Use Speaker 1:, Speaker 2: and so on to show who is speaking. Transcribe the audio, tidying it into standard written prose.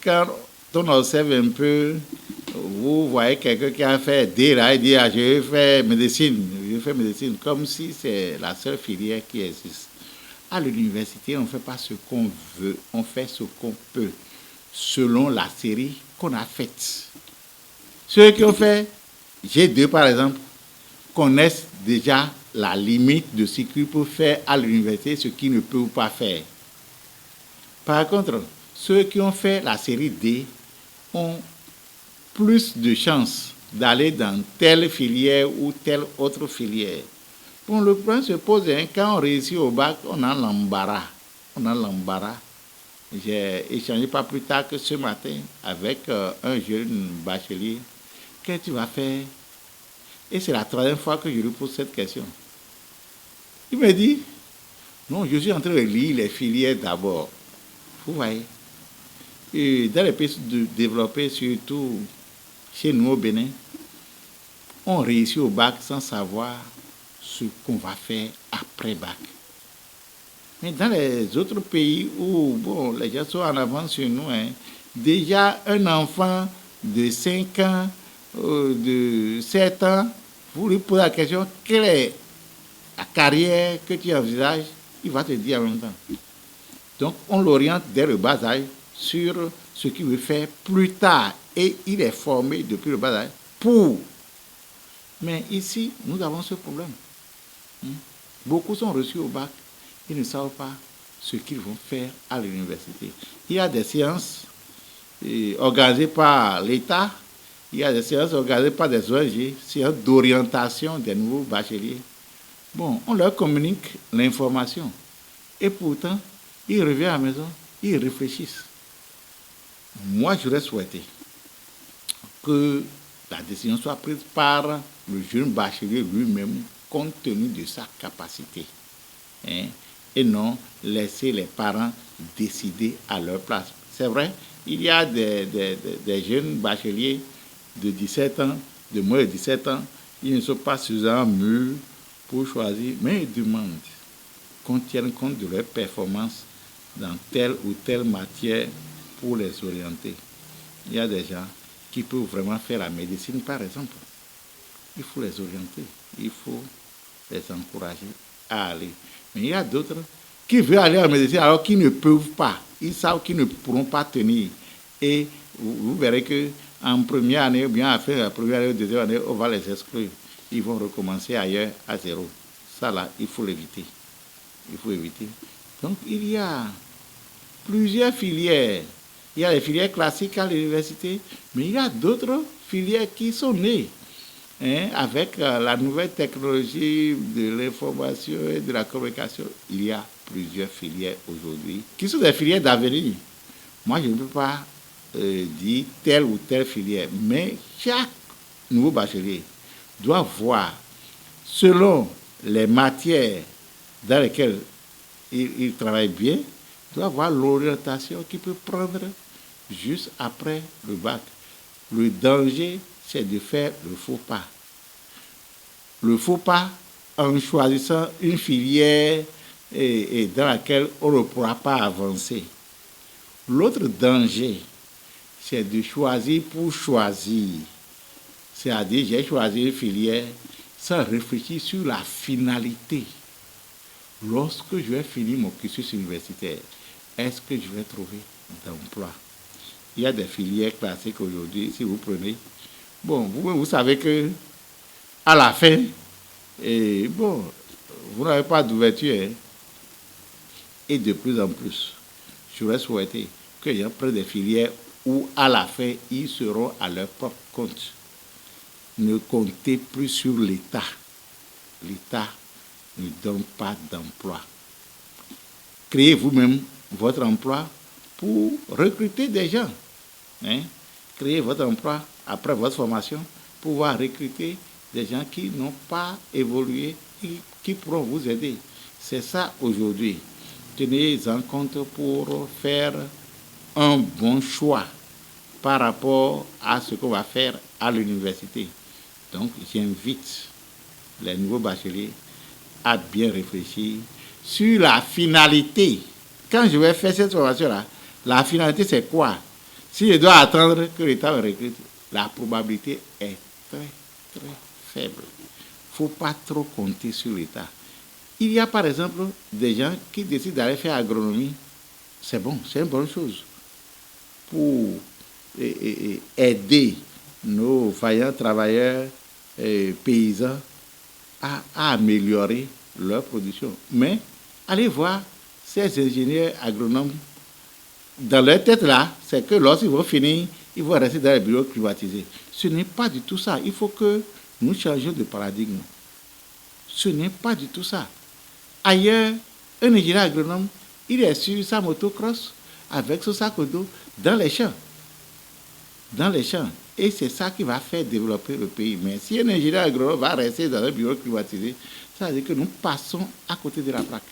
Speaker 1: Quand on observe un peu, vous voyez quelqu'un qui a fait D, là, il dit, ah, je vais faire médecine, comme si c'est la seule filière qui existe. À l'université, on ne fait pas ce qu'on veut, on fait ce qu'on peut, selon la série qu'on a faite. Ceux qui ont fait G2, par exemple, connaissent déjà la limite de ce qu'ils peuvent faire à l'université, ce qu'ils ne peuvent pas faire. Par contre, ceux qui ont fait la série D ont plus de chances d'aller dans telle filière ou telle autre filière. Bon, le problème se pose, hein, quand on réussit au bac, on a l'embarras. J'ai échangé pas plus tard que ce matin avec un jeune bachelier. Qu'est-ce que tu vas faire? Et c'est la troisième fois que je lui pose cette question. Il me dit, non, je suis en train de lire les filières d'abord. Vous voyez? Et dans les pays développés, surtout chez nous au Bénin, on réussit au bac sans savoir ce qu'on va faire après bac. Mais dans les autres pays où bon, les gens sont en avance sur nous, hein, déjà un enfant de 5 ans, de 7 ans, vous lui posez la question, quelle est la carrière que tu envisages, il va te dire en même temps. Donc on l'oriente dès le bas âge sur ce qu'il veut faire plus tard et il est formé depuis le bas âge pour. Mais ici, nous avons ce problème. Beaucoup sont reçus au bac, ils ne savent pas ce qu'ils vont faire à l'université. Il y a des séances organisées par l'État, il y a des séances organisées par des ONG, séances d'orientation des nouveaux bacheliers. Bon, on leur communique l'information et pourtant, ils reviennent à la maison, ils réfléchissent. Moi, j'aurais souhaité que la décision soit prise par le jeune bachelier lui-même, compte tenu de sa capacité. Hein, et non laisser les parents décider à leur place. C'est vrai, il y a des jeunes bacheliers de 17 ans, de moins de 17 ans, ils ne sont pas suffisamment mûrs pour choisir, mais ils demandent qu'on tienne compte de leur performance dans telle ou telle matière pour les orienter. Il y a des gens qui peuvent vraiment faire la médecine, par exemple. Il faut les orienter, il faut les encourager à aller. Mais il y a d'autres qui veulent aller en médecine alors qu'ils ne peuvent pas. Ils savent qu'ils ne pourront pas tenir. Et vous verrez qu'en première année, ou bien à faire la première année ou deuxième année, on va les exclure. Ils vont recommencer ailleurs à zéro. Ça là, il faut l'éviter. Il faut éviter. Donc il y a plusieurs filières. Il y a les filières classiques à l'université, mais il y a d'autres filières qui sont nées. Hein, avec la nouvelle technologie de l'information et de la communication, il y a plusieurs filières aujourd'hui qui sont des filières d'avenir. Moi, je ne peux pas dire telle ou telle filière, mais chaque nouveau bachelier doit voir, selon les matières dans lesquelles il travaille bien, doit voir l'orientation qu'il peut prendre juste après le bac. Le danger, c'est de faire le faux pas. Le faux pas en choisissant une filière dans laquelle on ne pourra pas avancer. L'autre danger, c'est de choisir pour choisir. C'est-à-dire, j'ai choisi une filière sans réfléchir sur la finalité. Lorsque je vais finir mon cursus universitaire, est-ce que je vais trouver d'emploi? Il y a des filières classiques aujourd'hui, si vous prenez. Bon, vous savez que à la fin, et bon, vous n'avez pas d'ouverture. Hein. Et de plus en plus, j'aurais souhaité que les gens prennent des filières où à la fin, ils seront à leur propre compte. Ne comptez plus sur l'État. L'État ne donne pas d'emploi. Créez vous-même votre emploi pour recruter des gens. Hein? Créez votre emploi après votre formation pour pouvoir recruter des gens qui n'ont pas évolué et qui pourront vous aider. C'est ça aujourd'hui. Tenez en compte pour faire un bon choix par rapport à ce qu'on va faire à l'université. Donc, j'invite les nouveaux bacheliers à bien réfléchir sur la finalité. Quand je vais faire cette formation-là, la finalité, c'est quoi? Si je dois attendre que l'État me recrute, la probabilité est très, très faible. Il ne faut pas trop compter sur l'État. Il y a par exemple des gens qui décident d'aller faire agronomie. C'est bon, c'est une bonne chose. Pour aider nos vaillants travailleurs paysans à améliorer leur production. Mais allez voir ces ingénieurs agronomes, dans leur tête là, c'est que lorsqu'ils vont finir, ils vont rester dans les bureaux privatisés. Ce n'est pas du tout ça. Il faut que nous changions de paradigme. Ce n'est pas du tout ça. Ailleurs, un ingénieur agronome, il est sur sa motocross avec son sac au dos dans les champs. Dans les champs. Et c'est ça qui va faire développer le pays. Mais si un ingénieur agronome va rester dans un bureau privatisé, ça veut dire que nous passons à côté de la plaque.